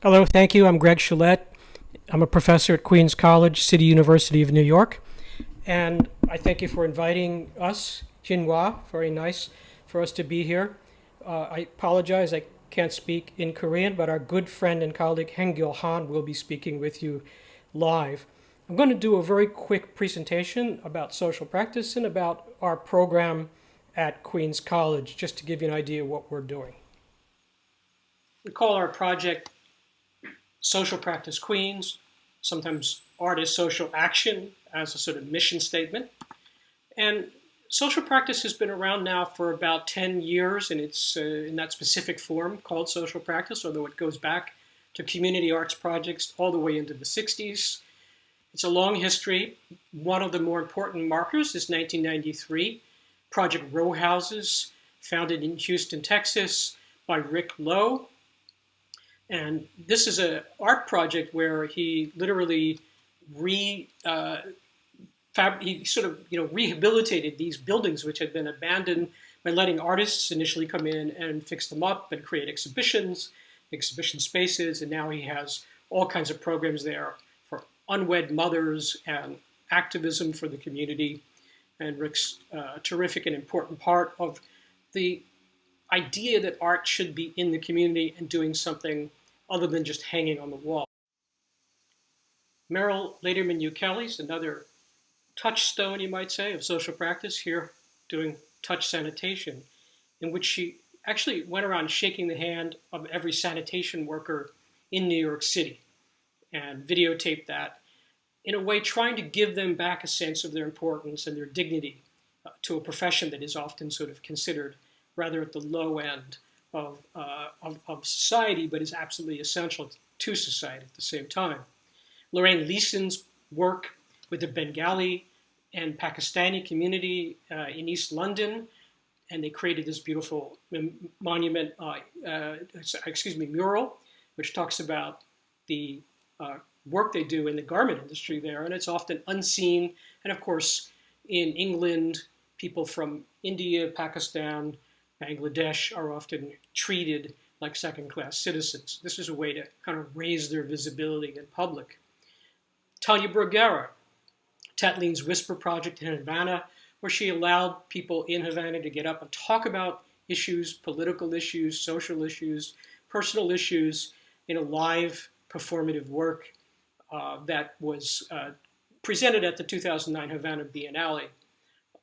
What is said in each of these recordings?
Hello, thank you. I'm Greg Chalette. I'm a professor at Queens College, City University of New York. And I thank you for inviting us, Jinhua. Very nice for us to be here. I apologize, I can't speak in Korean, but our good friend and colleague Hengil Han will be speaking with you live. I'm going to do a very quick presentation about social practice and about our program at Queens College, just to give you an idea of what we're doing. We call our project Social Practice Queens, sometimes Art is Social Action as a sort of mission statement. And social practice has been around now for about 10 years, and it's in that specific form called social practice, although it goes back to community arts projects all the way into the 60s. It's a long history. One of the more important markers is 1993, Project Row Houses, founded in Houston, Texas by Rick Lowe. And this is an art project where he literally rehabilitated these buildings which had been abandoned by letting artists initially come in and fix them up and create exhibitions, exhibition spaces, and now he has all kinds of programs there for unwed mothers and activism for the community. And Rick's a terrific and important part of the idea that art should be in the community and doing something other than just hanging on the wall. Merrill Laderman is another touchstone, you might say, of social practice, here doing touch sanitation, in which she actually went around shaking the hand of every sanitation worker in New York City and videotaped that, in a way trying to give them back a sense of their importance and their dignity to a profession that is often sort of considered rather at the low end of society, but is absolutely essential to society at the same time. Lorraine Leeson's work with the Bengali and Pakistani community in East London, and they created this beautiful mural, which talks about the work they do in the garment industry there, and it's often unseen. And of course, in England, people from India, Pakistan, Bangladesh are often treated like second-class citizens. This is a way to kind of raise their visibility in public. Tanya Bruguera, Tatlin's Whisper Project in Havana, where she allowed people in Havana to get up and talk about issues, political issues, social issues, personal issues, in a live performative work that was presented at the 2009 Havana Biennale.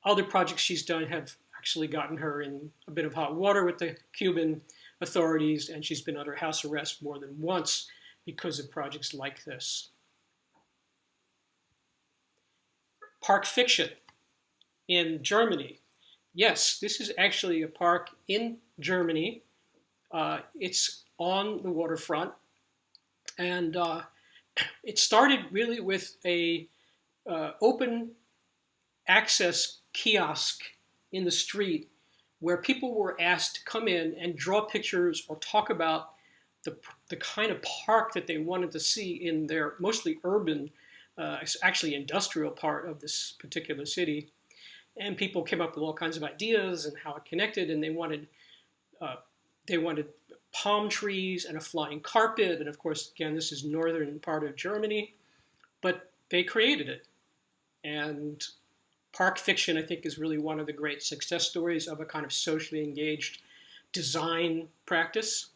Other projects she's done have actually gotten her in a bit of hot water with the Cuban authorities, and she's been under house arrest more than once because of projects like this. Park Fiction in Germany. Yes, this is actually a park in Germany. It's on the waterfront, and it started really with a open access kiosk in the street where people were asked to come in and draw pictures or talk about the kind of park that they wanted to see in their mostly urban, actually industrial part of this particular city. And people came up with all kinds of ideas and how it connected, and they wanted palm trees and a flying carpet. And of course, again, this is northern part of Germany, but they created it. And Park Fiction, I think, is really one of the great success stories of a kind of socially engaged design practice.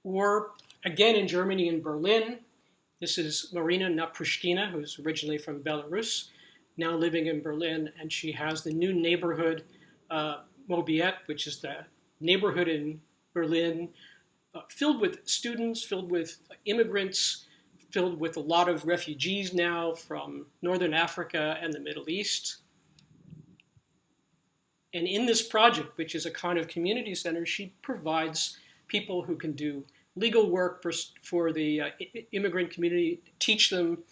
Or again, in Germany, in Berlin, this is Marina Naprushkina, who's originally from Belarus, now living in Berlin, and she has the new neighborhood, Mobiet, which is the neighborhood in Berlin, filled with students, filled with immigrants, filled with a lot of refugees now from Northern Africa and the Middle East. And in this project, which is a kind of community center, she provides people who can do legal work for the immigrant community, teach them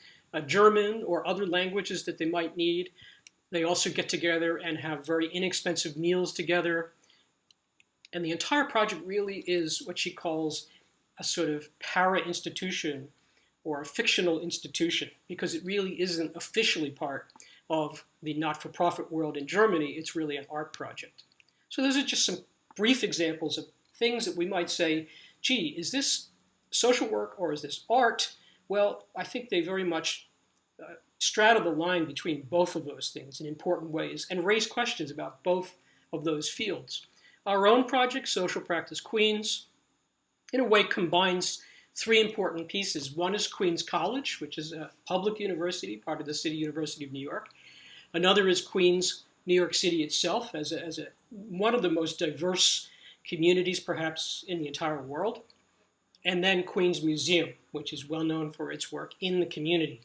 German or other languages that they might need. They also get together and have very inexpensive meals together. And the entire project really is what she calls a sort of para-institution or a fictional institution, because it really isn't officially part of the not-for-profit world in Germany. It's really an art project. So those are just some brief examples of things that we might say gee, is this social work or is this art? Well, I think they very much straddle the line between both of those things in important ways and raise questions about both of those fields. Our own project, Social Practice Queens, in a way combines three important pieces. One is Queens College, which is a public university, part of the City University of New York. Another is Queens, New York City itself, as one of the most diverse communities perhaps in the entire world. And then Queens Museum, which is well known for its work in the community.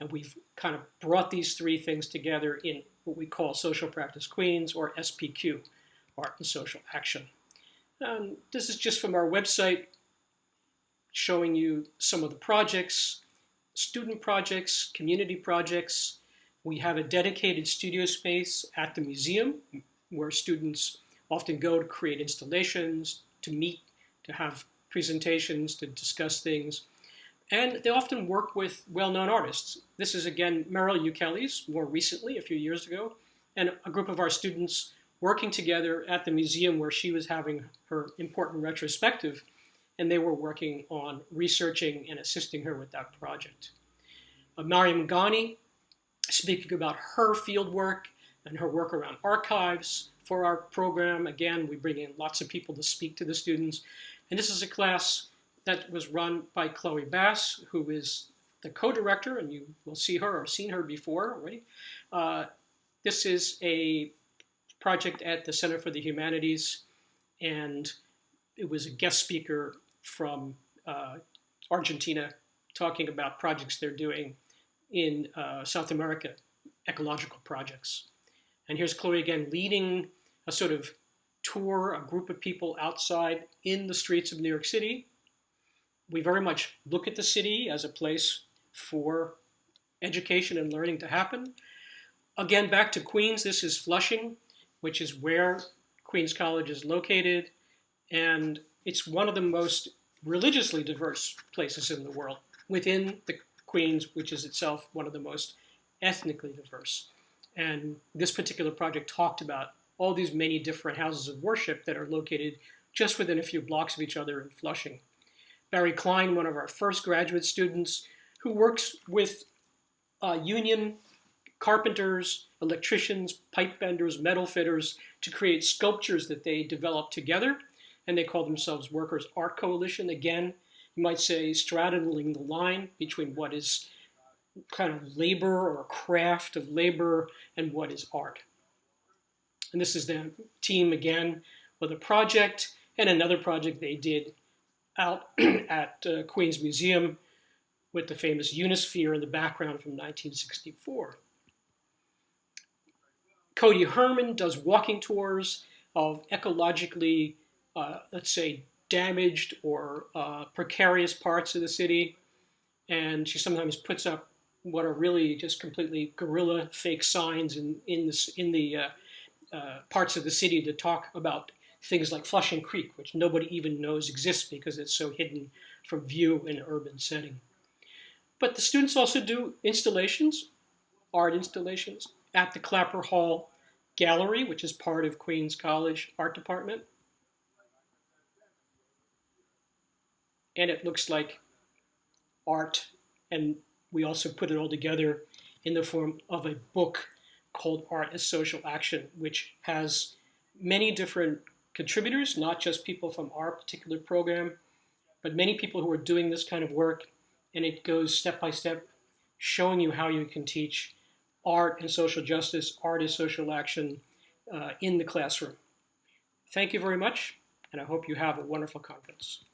And we've kind of brought these three things together in what we call Social Practice Queens, or SPQ, Art and Social Action. This is just from our website, showing you some of the projects, student projects, community projects. We have a dedicated studio space at the museum where students often go to create installations, to meet, to have presentations, to discuss things. And they often work with well-known artists. This is, again, Merrill Laderman, more recently, a few years ago, and a group of our students working together at the museum where she was having her important retrospective, and they were working on researching and assisting her with that project. Mariam Ghani, speaking about her field work and her work around archives for our program. Again, we bring in lots of people to speak to the students. And this is a class that was run by Chloe Bass, who is the co-director, and you will see her or seen her before already. This is a project at the Center for the Humanities, and it was a guest speaker from Argentina talking about projects they're doing in South America, ecological projects. And here's Chloe again leading a sort of tour, a group of people outside in the streets of New York City. We very much look at the city as a place for education and learning to happen. Again, back to Queens, this is Flushing, which is where Queens College is located. And it's one of the most religiously diverse places in the world within the Queens, which is itself one of the most ethnically diverse. And this particular project talked about all these many different houses of worship that are located just within a few blocks of each other in Flushing. Barry Klein, one of our first graduate students, who works with union carpenters, electricians, pipe benders, metal fitters to create sculptures that they develop together, and they call themselves Workers' Art Coalition. Again, you might say straddling the line between what is kind of labor or craft of labor and what is art. And this is the team again with a project and another project they did out at Queens Museum with the famous Unisphere in the background from 1964. Cody Herman does walking tours of ecologically, let's say, damaged or precarious parts of the city. And she sometimes puts up what are really just completely guerrilla fake signs in the parts of the city that talk about things like Flushing Creek, which nobody even knows exists because it's so hidden from view in an urban setting. But the students also do installations, art installations, at the Clapper Hall Gallery, which is part of Queens College Art Department. And it looks like art, and we also put it all together in the form of a book called Art as Social Action, which has many different contributors, not just people from our particular program, but many people who are doing this kind of work. And it goes step by step, showing you how you can teach art and social justice, art as social action in the classroom. Thank you very much, and I hope you have a wonderful conference.